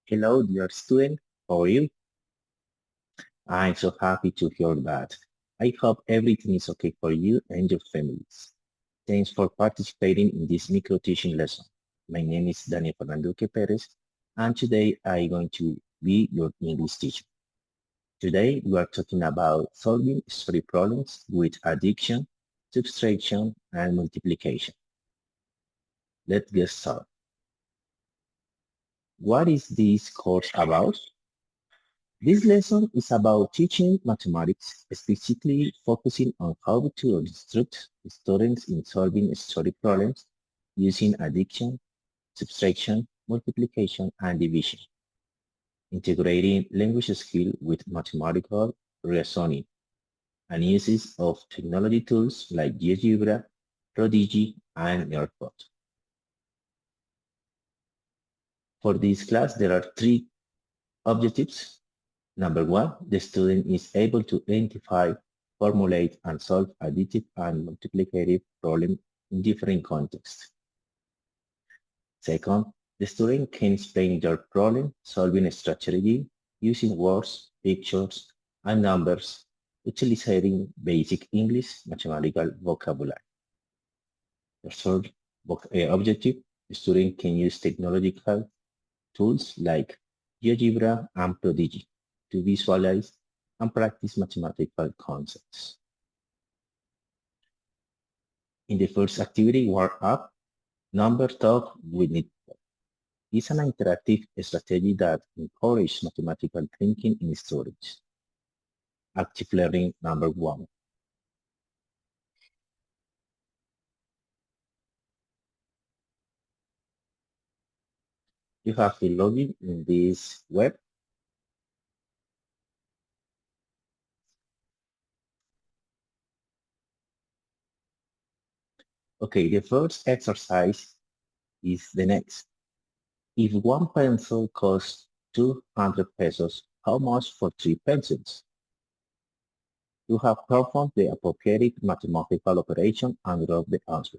Hello, dear student. How are you? I'm so happy to hear that. I hope everything is okay for you and your families. Thanks for participating in this micro-teaching lesson. My name is Daniel Fernando Perez, and today I'm going to be your English teacher. Today, we are talking about solving story problems with addition, subtraction, and multiplication. Let's get started. What is this course about? This lesson is about teaching mathematics, specifically focusing on how to instruct students in solving story problems using addition, subtraction, multiplication, and division, integrating language skill with mathematical reasoning, and uses of technology tools like GeoGebra, Prodigy, and Nerdbot. For this class, there are three objectives. Number one, the student is able to identify, formulate, and solve additive and multiplicative problems in different contexts. Second, the student can explain their problem-solving strategy using words, pictures, and numbers, utilizing basic English mathematical vocabulary. The third objective, the student can use technological tools like GeoGebra and Prodigy to visualize and practice mathematical concepts. In the first activity, Warm Up, Number Talk with It is an interactive strategy that encourages mathematical thinking in stories. Active learning number one. You have to log in this web. Okay, the first exercise is the next. If one pencil costs 200 pesos, how much for three pencils? You have performed the appropriate mathematical operation and wrote the answer.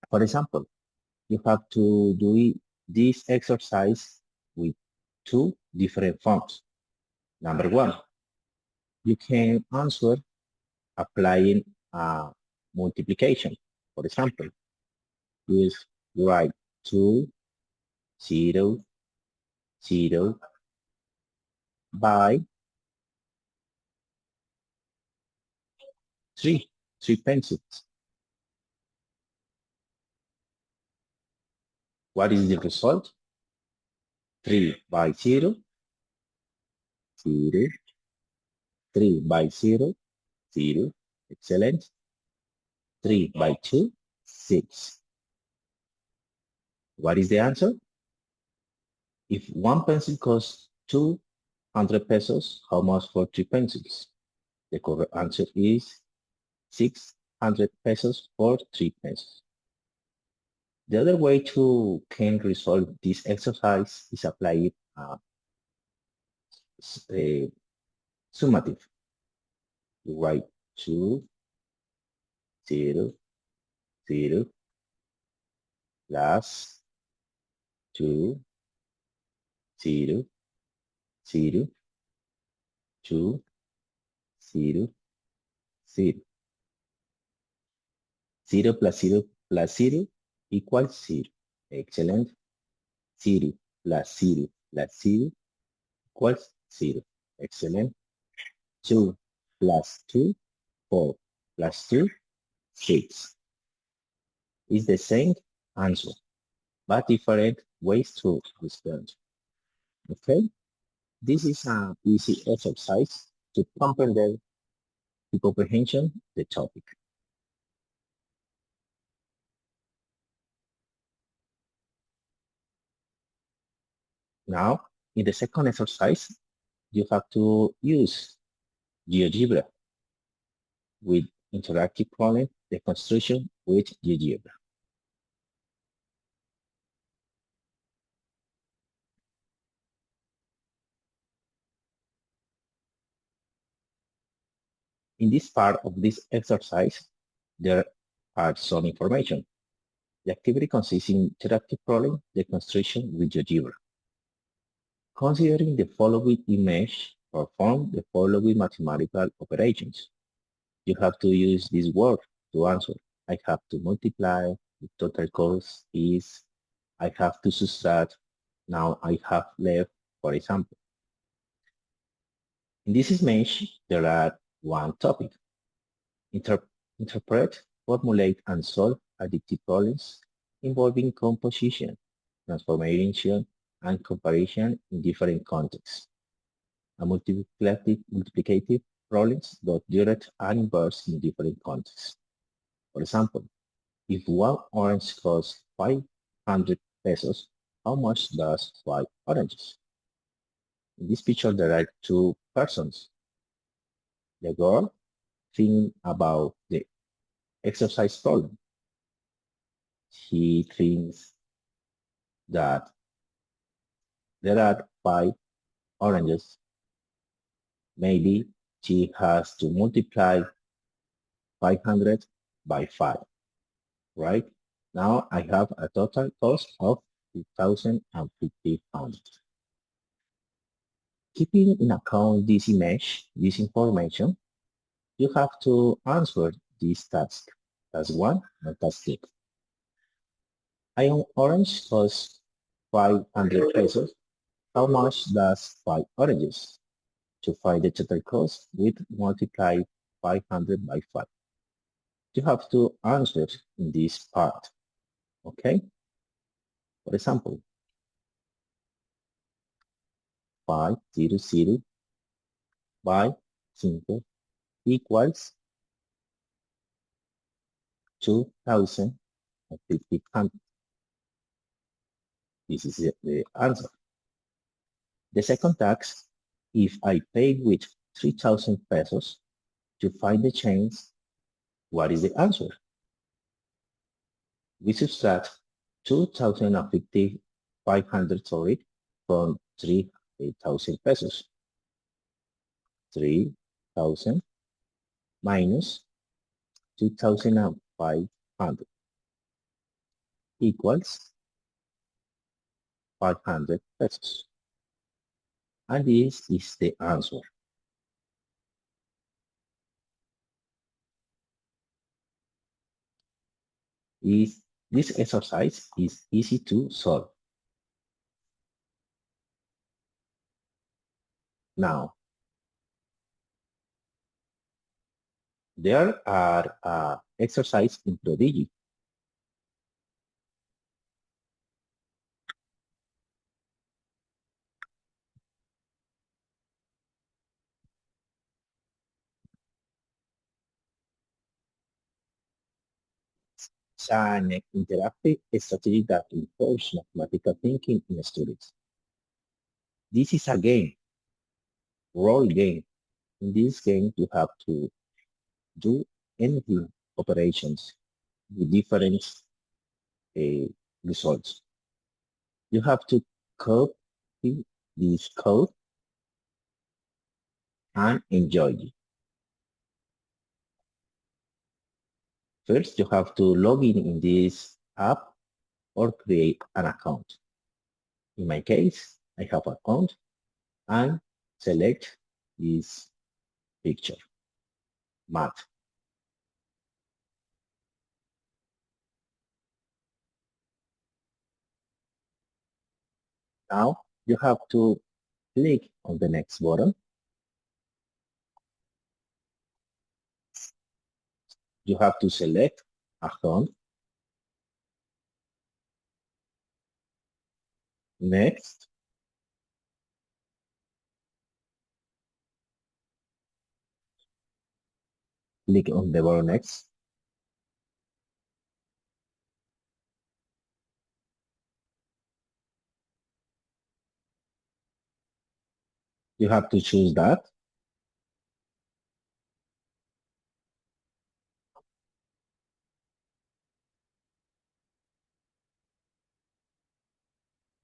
For example, you have to do this exercise with two different forms. Number one, you can answer applying multiplication. For example, you write 2, 0, 0 by 3, 3 pencils. What is the result? 3 by 0, 0, 3 by 0, 0. Excellent. 3 by 2, 6. What is the answer? If one pencil costs 200 pesos, how much for three pencils? The correct answer is 600 pesos for three pencils. The other way to can resolve this exercise is apply summative. You write 2, 0, 0 plus 2, 0, 0, 2, 0, 0. 0 plus 0 plus 0 equals 0. Excellent. 0 plus 0 plus 0 equals 0. Excellent. 2 plus 2, 4 plus 2, 6. It's the same answer, but different ways to respond. Okay? This is an easy exercise to comprehend the comprehension the topic. Now, in the second exercise, you have to use GeoGebra with interactive problem demonstration with GeoGebra. In this part of this exercise, there are some information. The activity consists in interactive problem demonstration with GeoGebra. Considering the following image, perform the following mathematical operations. You have to use this word to answer. I have to multiply, the total cost is, I have to subtract, now I have left, for example. In this image, there are one topic. Interpret, formulate, and solve additive problems involving composition, transformation, and comparison in different contexts. A multiplicative problems, both direct and inverse in different contexts. For example, if one orange costs 500 pesos, how much does 5 oranges? In this picture, there are two persons. The girl thinking about the exercise problem. She thinks that there are 5 oranges. Maybe she has to multiply 500 by 5, right? Now I have a total cost of 2,050 pounds. Keeping in account this image, this information, you have to answer this task. Task 1 and task 2. I own orange costs 500 pesos. How much does 5 oranges? To find the total cost, we multiply 500 by 5. You have to answer in this part, okay? For example, 500 by 5 equals 2,050 pounds. This is the answer. The second task, if I pay with 3,000 pesos to find the change, what is the answer? We subtract 2,050, 500, sorry, from 3,000 pesos. 3,000 minus 2,500 equals 500 pesos. And this is the answer. This exercise is easy to solve. Now, there are exercise in Prodigy. It's an interactive strategy that encourages mathematical thinking in students. This is a game, role game. In this game, you have to do anything operations with different results. You have to copy this code and enjoy it. First, you have to log in this app or create an account. In my case, I have an account and select this picture, math. Now you have to click on the next button. You have to select account. Next. Click on the button next. You have to choose that.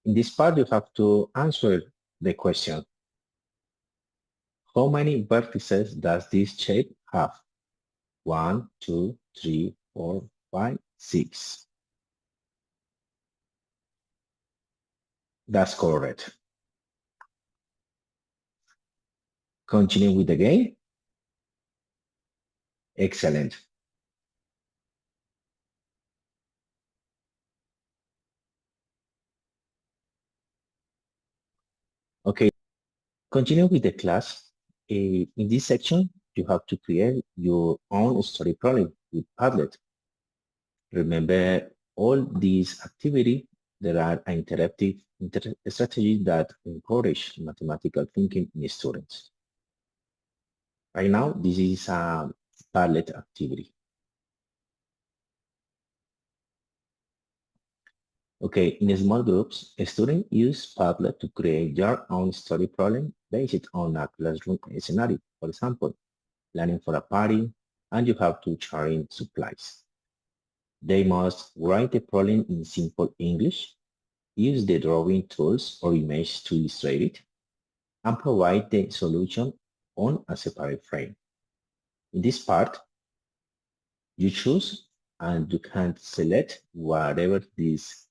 In this part, you have to answer the question. How many vertices does this shape have? 1, 2, 3, 4, 5, 6. That's correct. Continue with the game. Excellent. Okay, continue with the class. In this section, you have to create your own story problem with Padlet. Remember, all these activities, there are interactive strategies that encourage mathematical thinking in students. Right now, this is a Padlet activity. Okay, in small groups, students use Padlet to create their own story problem based on a classroom scenario. For example, planning for a party, and you have to charge supplies. They must write the problem in simple English, use the drawing tools or image to illustrate it, and provide the solution on a separate frame. In this part, you choose and you can select whatever these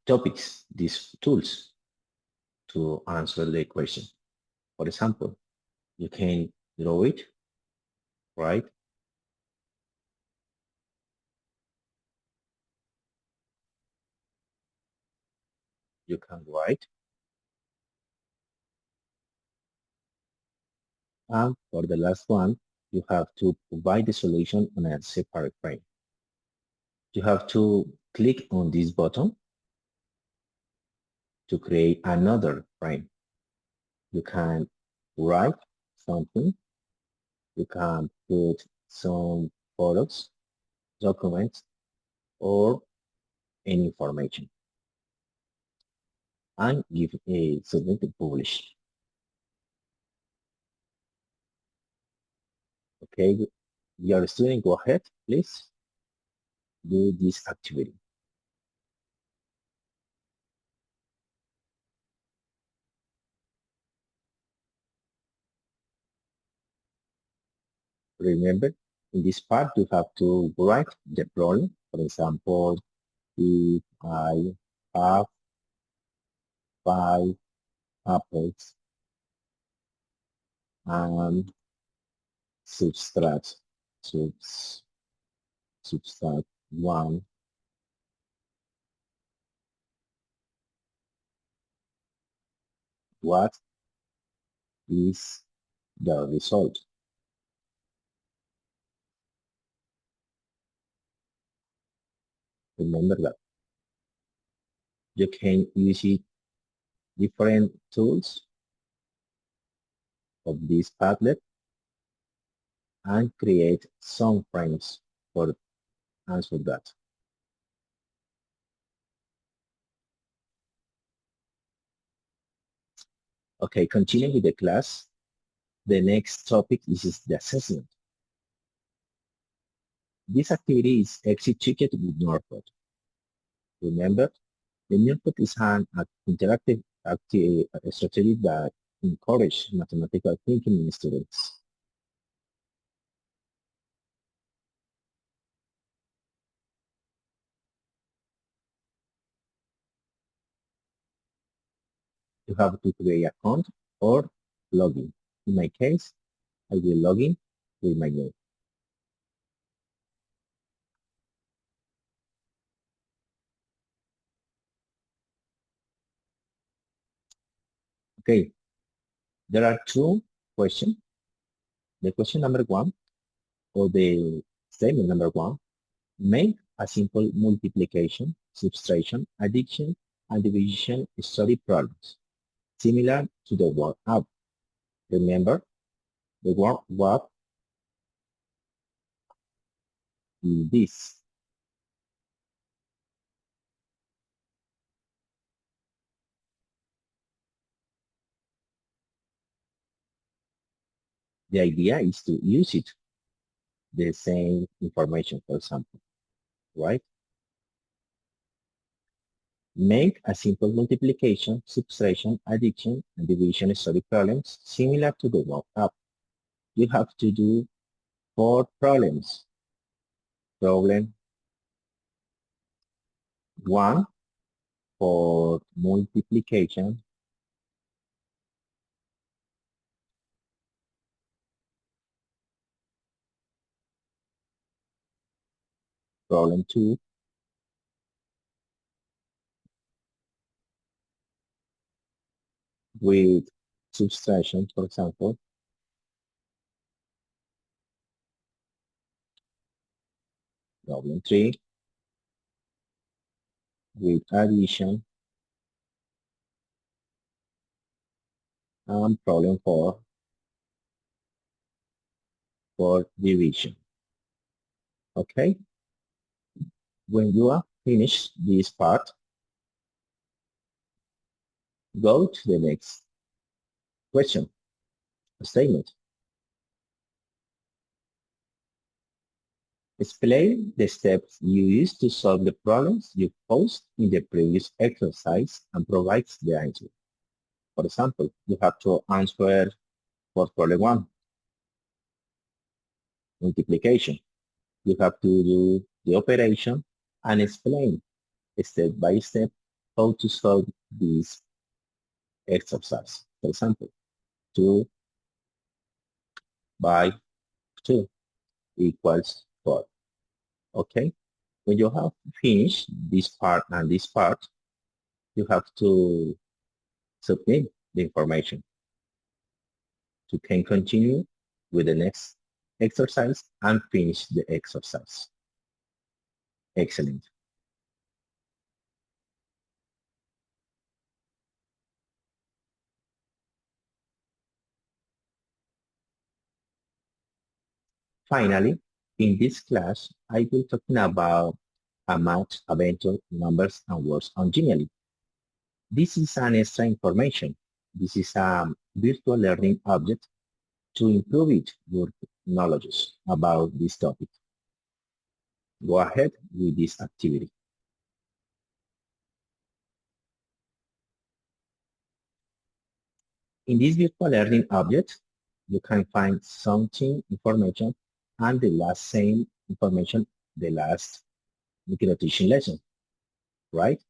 topics, these tools to answer the question. For example, you can draw it, right? You can write, and for the last one, you have to provide the solution on a separate frame. You have to click on this button to create another frame. You can write something, you can put some photos, documents, or any information, and give a submit to publish. Okay, your student, go ahead, please do this activity. Remember, in this part, you have to write the problem. For example, if I have 5 apples and subtract, subs, subtract 1, what is the result? Remember that you can use it different tools of this Padlet and create some frames for answer that. Okay, continue with the class. The next topic is the assessment. This activity is executed with Northwood. Remember, the Northwood is an interactive strategy that encourages mathematical thinking in students. You have to create an account or login. In my case, I will log in with my name. Okay, there are two questions. The question number one, or the statement number one, make a simple multiplication, subtraction, addition, and division study problems, similar to the word up. Remember, the word what is this. The idea is to use it, the same information, for example, right? Make a simple multiplication, subtraction, addition, and division study problems similar to the word up. You have to do 4 problems. Problem 1 for multiplication, Problem 2, with subtraction, for example. Problem 3, with addition. And problem 4, for division. Okay? When you are finished this part, go to the next question, statement. Explain the steps you used to solve the problems you posed in the previous exercise and provides the answer. For example, you have to answer for problem 1, multiplication. You have to do the operation and explain step by step how to solve this exercise. For example, 2 by 2 equals 4. Okay? When you have finished this part and this part, you have to submit the information. You can continue with the next exercise and finish the exercise. Excellent. Finally, in this class, I will talking about a math adventure, numbers, and words on Genially. This is an extra information. This is a virtual learning object to improve your knowledge about this topic. Go ahead with this activity. In this virtual learning object, you can find something information and the last same information, the last Microteaching lesson, right?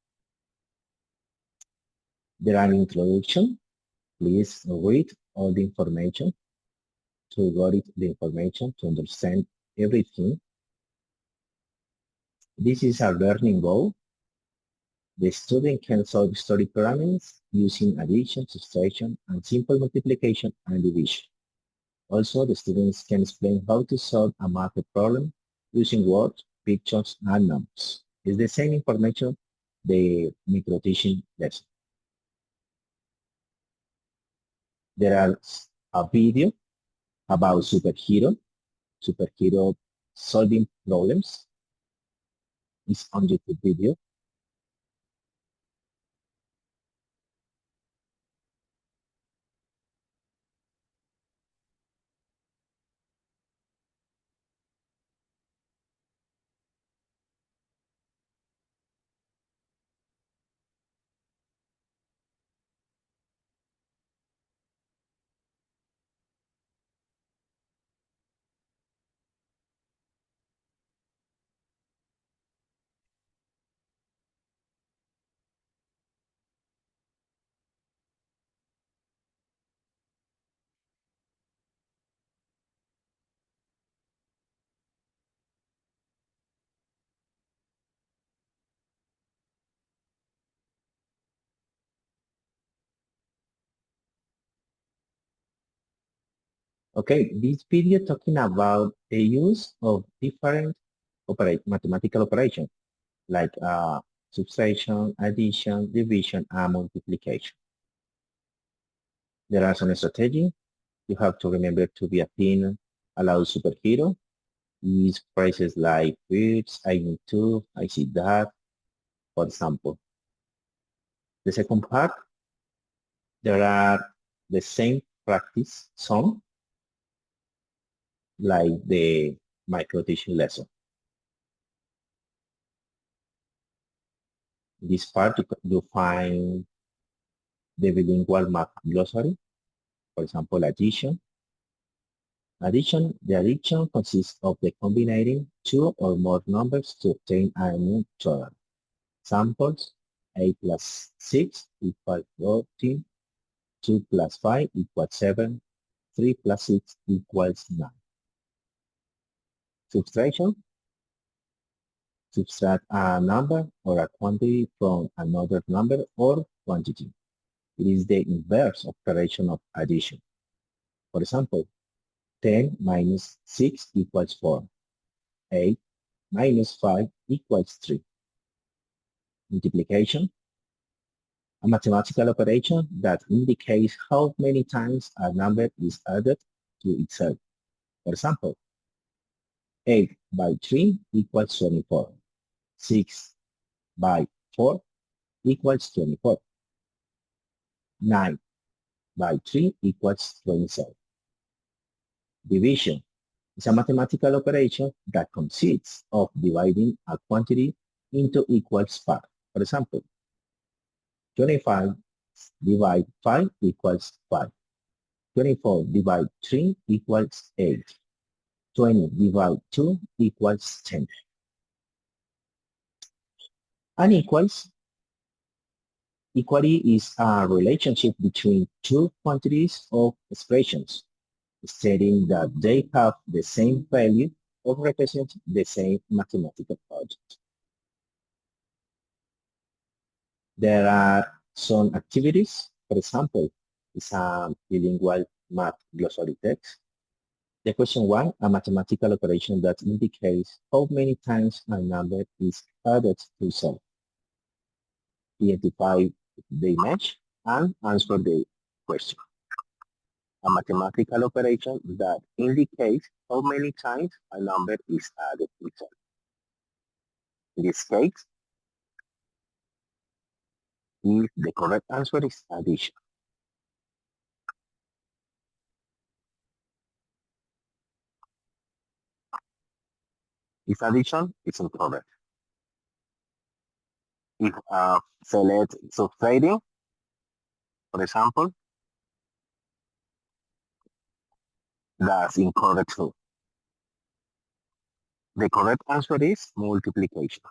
There are an introduction. Please read all the information to get the information to understand everything. This is a learning goal. The student can solve story pyramids using addition, subtraction, and simple multiplication and division. Also, the students can explain how to solve a math problem using words, pictures, and numbers. It's the same information the micro-teaching lesson. There are a video about superhero solving problems. It's on YouTube video. Okay, this video talking about the use of different mathematical operations like subtraction, addition, division, and multiplication. There are some strategies. You have to remember to be a thin, allow superhero. Use phrases like which, I need to, I see that, for example. The second part, there are the same practice, some, like the micro-teaching lesson. This part, you find the bilingual math glossary, for example, addition. The addition consists of the combining two or more numbers to obtain a new total. Samples, 8 plus 6 equals 14, 2 plus 5 equals 7, 3 plus 6 equals 9. Subtraction, subtract a number or a quantity from another number or quantity. It is the inverse operation of addition. For example, 10 minus 6 equals 4. 8 minus 5 equals 3. Multiplication, a mathematical operation that indicates how many times a number is added to itself. For example, 8 by 3 equals 24. 6 by 4 equals 24. 9 by 3 equals 27. Division is a mathematical operation that consists of dividing a quantity into equal parts. For example, 25 divide 5 equals 5. 24 divide 3 equals 8. 20 divide 2 equals 10. Unequals. Equality is a relationship between two quantities of expressions, stating that they have the same value or represent the same mathematical object. There are some activities. For example, it's a bilingual math glossary text. The question 1, a mathematical operation that indicates how many times a number is added to itself. Identify the image and answer the question. A mathematical operation that indicates how many times a number is added to itself. In this case, the correct answer is addition. If addition, it's incorrect. If select subtracting, for example, that's incorrect too. The correct answer is multiplication.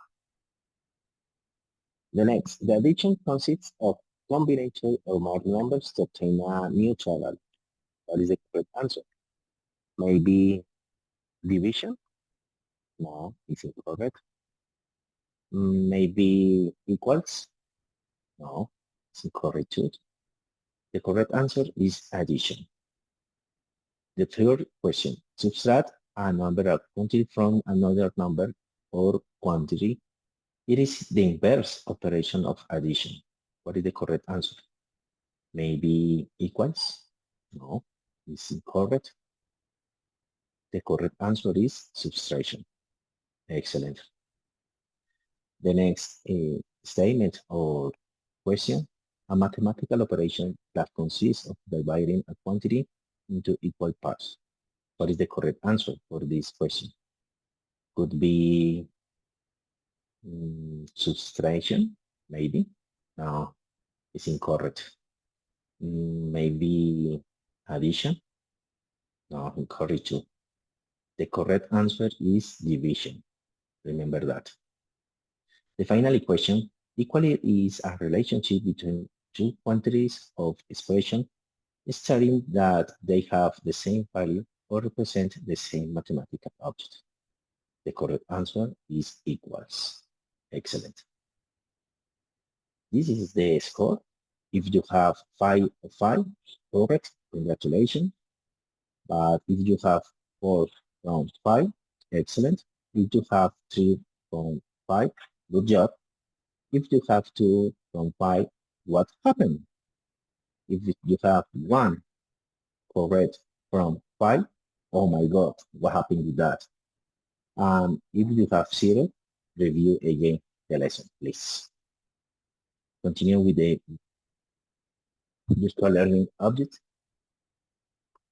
The next, the addition consists of combination of more numbers to obtain a new total. What is the correct answer? Maybe division? No, it's incorrect. Maybe equals? No, it's incorrect too. The correct answer is addition. The third question, subtract a number of quantity from another number or quantity. It is the inverse operation of addition. What is the correct answer? Maybe equals? No, it's incorrect. The correct answer is subtraction. Excellent. The next statement or question, a mathematical operation that consists of dividing a quantity into equal parts. What is the correct answer for this question? Could be subtraction, maybe. No, it's incorrect. Maybe addition. No, incorrect too. The correct answer is division. Remember that. The final equation, equality is a relationship between two quantities of expression, stating that they have the same value or represent the same mathematical object. The correct answer is equals. Excellent. This is the score. If you have 5 of 5, correct, congratulations. But if you have 4 from 5, excellent. If you have 3 from 5, good job. If you have 2 from 5, what happened? If you have 1 correct from 5, oh my God, what happened with that? If you have 0, review again the lesson, please. Continue with the virtual learning object.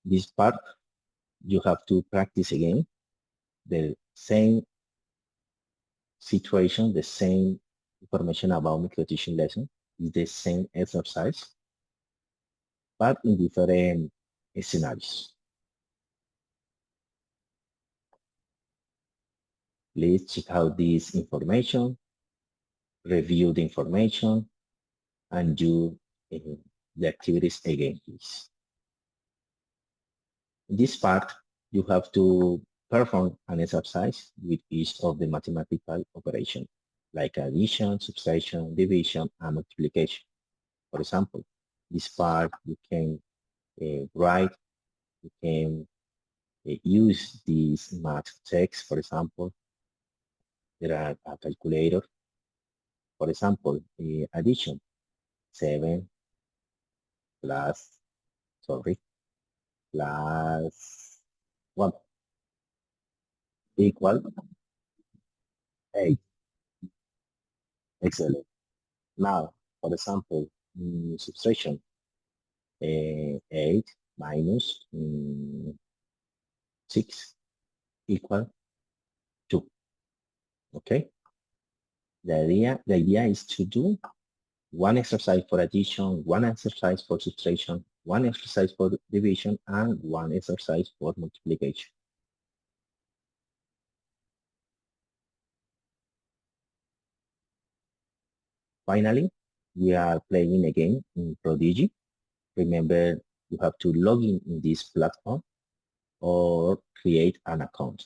This part, you have to practice again the same situation, the same information about microteaching lesson, is the same exercise, but in different scenarios. Please check out this information, review the information, and do the activities again, please. In this part, you have to Perform an exercise with each of the mathematical operations, like addition, subtraction, division, and multiplication. For example, this part you can write, you can use this math text. For example, there are a calculator. For example, addition, 7 plus, sorry, plus 1 equal 8. Excellent. Now, for example, subtraction, 8 minus 6 equal 2. Okay? The idea is to do one exercise for addition, one exercise for subtraction, one exercise for division, and one exercise for multiplication. Finally, we are playing a game in Prodigy. Remember, you have to log in this platform or create an account.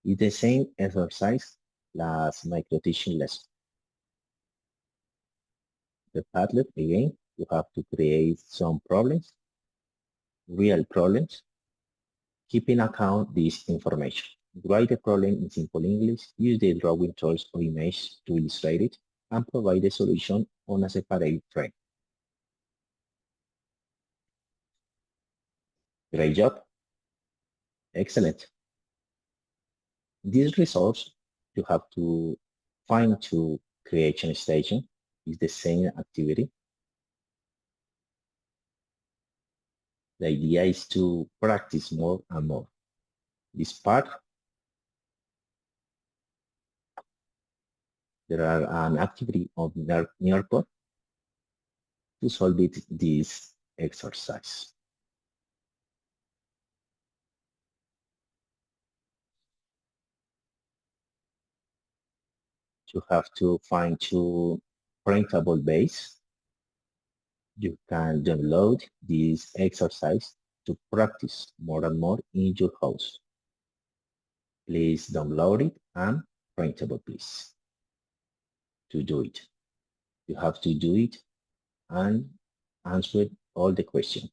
It's the same exercise as Microteaching lesson. The Padlet, again, you have to create some problems, real problems, keep in account this information. Write the problem in simple English, use the drawing tools or image to illustrate it, and provide the solution on a separate frame. Great job. Excellent. These results you have to find to creation station is the same activity. The idea is to practice more and more. This part, there are an activity of nearpod to solve this exercise. You have to find two printable base. You can download this exercise to practice more and more in your house. Please download it and printable, please. To do it, you have to do it and answer all the questions.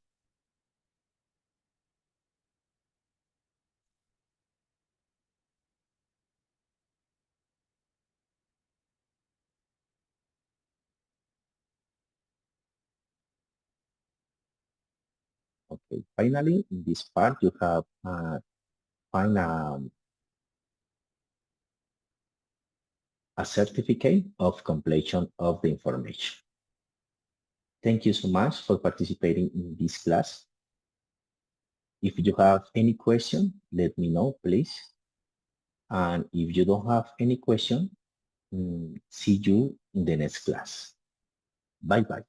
Okay, finally, in this part, you have find a certificate of completion of the information. Thank you so much for participating in this class. If you have any question, let me know, please. And if you don't have any question, see you in the next class. Bye-bye.